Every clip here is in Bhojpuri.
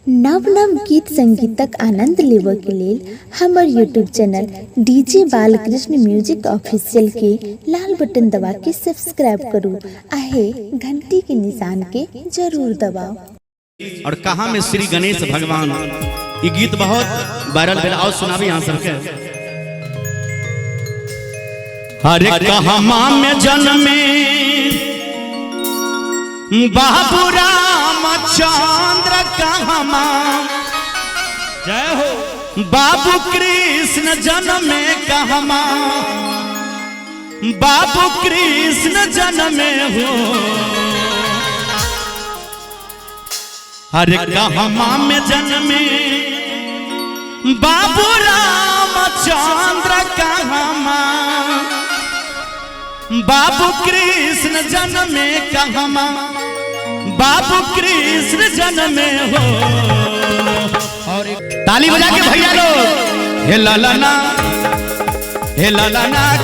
नव नव गीत संगीतक आनंद लेबऽ के लेल हमर YouTube channel DJ Balkrishna music official के लाल बटन दबा के सब्सक्राइब करू आहे घंटी के निशान के जरूर दबाओ। और कहा में श्री गणेश भगवान ये गीत बहुत वायरल भेल। और सुनाबी यहाँ सबके हरे कहा में जन्मे बाबू रामचंद्र कहमा जय हो बाबू कृष्ण जन्मे कहमा बाबू कृष्ण जन्मे हो हरे कहमा में जन्मे बाबू रामचंद्र कहमा बाबू कृष्ण जन्मे कहमा बाबू कृष्ण जन्मे हो। और ताली बजा के भैया लोग हे ललना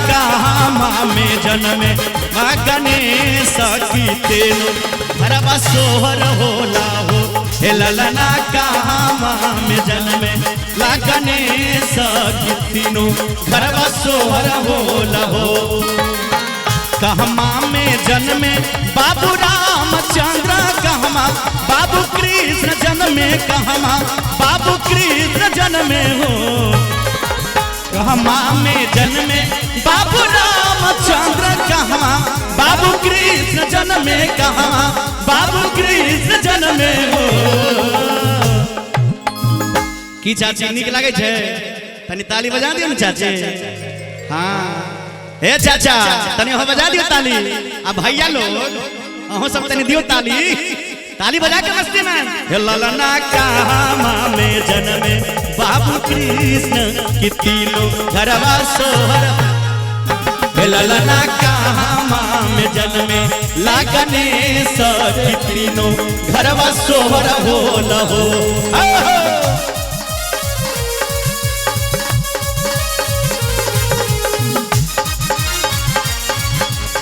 कहमा में जन्मे गणेश की तेनु घरवा सोहर होला हो। हे ललना कहमा में जन्मे गणेश की तीनों घरवा सोहर होला हो। कहमा में जन्मे बाबू रामचंद्र कहमा बाबू कृष्ण जन्मे कहमा बाबू कृष्ण जन्मे हो। कहमा में जन्मे बाबू रामचंद्र कहमा बाबू कृष्ण जन्मे कहमा बाबू कृष्ण जन्मे हो। की चाची निक लागे छे तनी ताली बजा दियो न चाची। हाँ हे चाचा तनी हो बजा दियो ताली। अब भैया लोग अहो सब तनी दियो ताली ताली बजा के मस्ती में। हे ललना कहमा में जन्मे बाबू कृष्ण की तीनों घरवा सोहर। हे ललना कहमा में जन्मे गणेश की तीनों घरवा सोहर होला हो।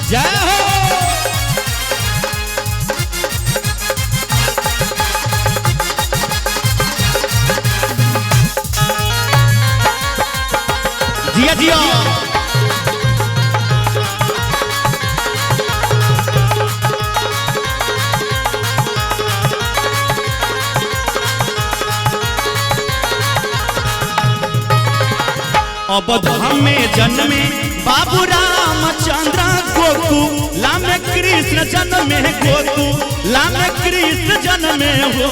जय हो जिया जिया अवधा में जन्मे बाबू रामचंद्र गोकुला में कृष्ण जन्मे गोकुला में कृष्ण जन्मे हो।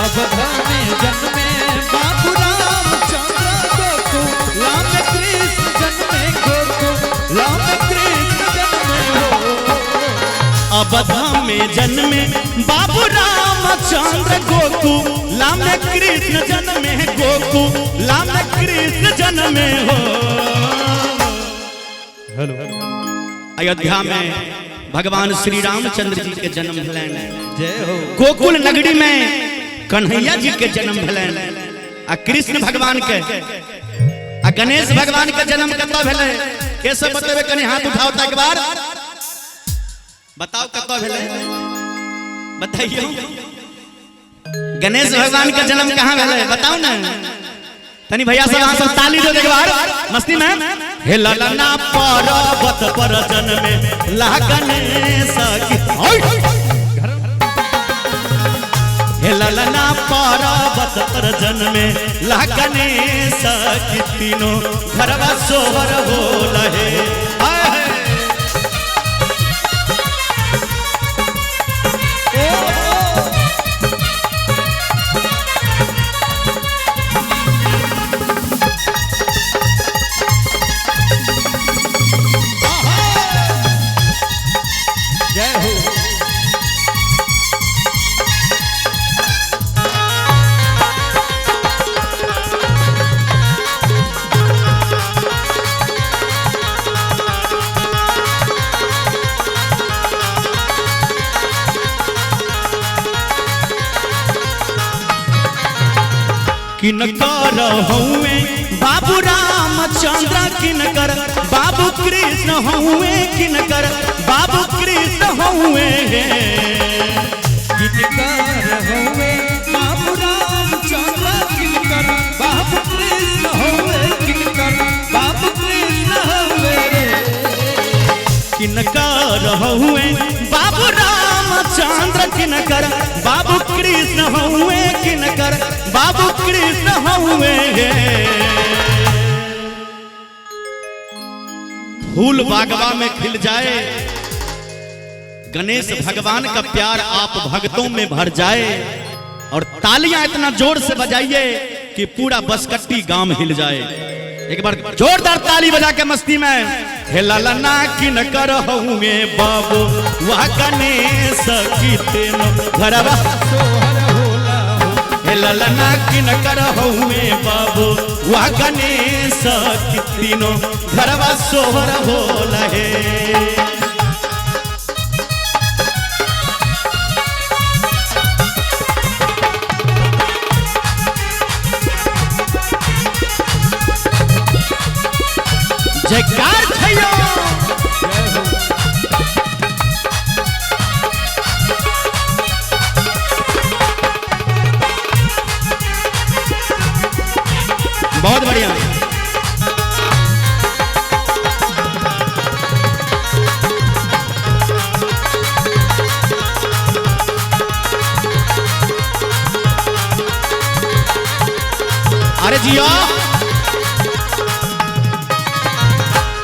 अवधा में जन्मे बाबू रामचंद्र गोकुला में कृष्ण जन्मे गोकुला में कृष्ण जन्मे हो। अवधा में जन्मे बाबू रामचंद्र गोकुला में कृष्ण जन्मे गोकुला में कृष्ण जन्मे हो। अयोध्या में भगवान श्री रामचंद्र जी के जन्म भेलन। जय हो गोकुल नगरी में कन्हैया जी के जन्म भेलन। आ कृष्ण भगवान के आ गणेश भगवान के जन्म कतौ भेले के सब बतेबे कनी हाथ उठाओ एक बार बताओ कतौ भेले बताइयो। गणेश भगवान का जन्म कहाँ भेले बताओ ना तनी भैया सब वहां सब ताली दो एक बार मस्ती में। हे ललना पर्वत पर जन्मे गणेश की हे ललना पर्वत पर जन्मे गणेश की तीनों घरवा सोहर होला हे। किनकर हुए बाबू रामचंद्र किनकर बाबू कृष्ण हुए किनकर बाबू कृष्ण हुए किनकर हुए हुए बाबू रामचंद्र किनकर बाबू कृष्ण हुए किनकर बाबू कृष्ण हुए फूल बागवा में खिल जाए गणेश भगवान का प्यार आप भक्तों में भर जाए और तालियां इतना जोर से बजाइए कि पूरा बसकट्टी गांव हिल जाए। एक बार जोरदार ताली बजा के मस्ती में हे ललना किन कर हुए बाबू वह गणेश की तेनो घरवा सोहर होला हो हे ललना किन कर हुए बाबू वह गणेश की तीनों घरवा सोहर होला है। जयकार छैयो बहुत बढ़िया। अरे जिया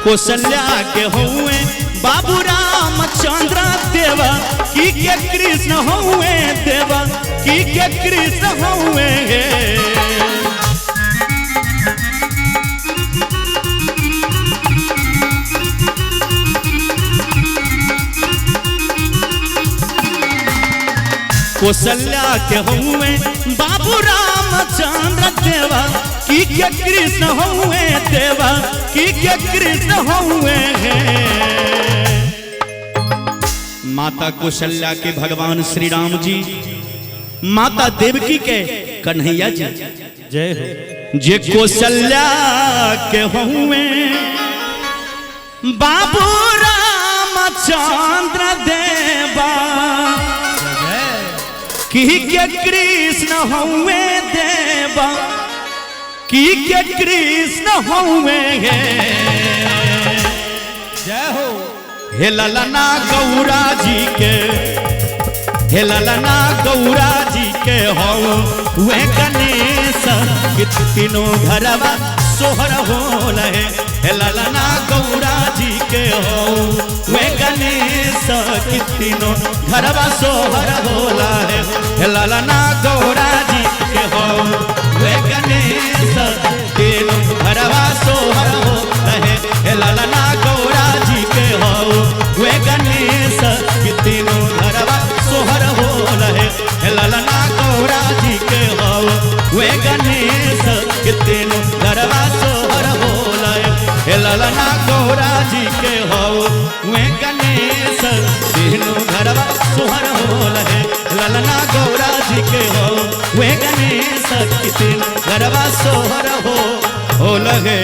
कौशल्या के हुए बाबू रामचंद्र देवा की के कृष्ण हुए देवा की के कृष्ण हुए कौशल्या के हुए बाबू रामचंद्र देवा की के कृष्ण हुए देवा की के कृष्ण हुए माता कौशल्या के भगवान श्री राम जी माता देवकी के कन्हैया जी जय हो जे कौशल्या के हुए बाबू रामचंद्र देवा की के कृष्ण हुए देवा की के कृष्ण हुए जय हो हे ललना गौरा जी के हे ललना गौरा जी के हो वे गणेश के तीनों घरवा सोहर होल है। हे ललना गौरा जी के हो वे गणेश के तीनों घरवा सोहर होल है। हे ललना गौरा जी के हो वे गणेश तीनों घरवा सोहर होल है। हे ललना गौरा जी के हो वे गणेश के तीनों घरवा सोहर होल है। हे ललना गौरा जी के हो वे गणेश के तीनों घरवा सोहर होल है। हे ललना गौरा जी के हो वे गणेश तीनों घरवा सोहर होल है। ललना गौरा जी के हो वे गणेश के तीनों घरवा सोहर होल है।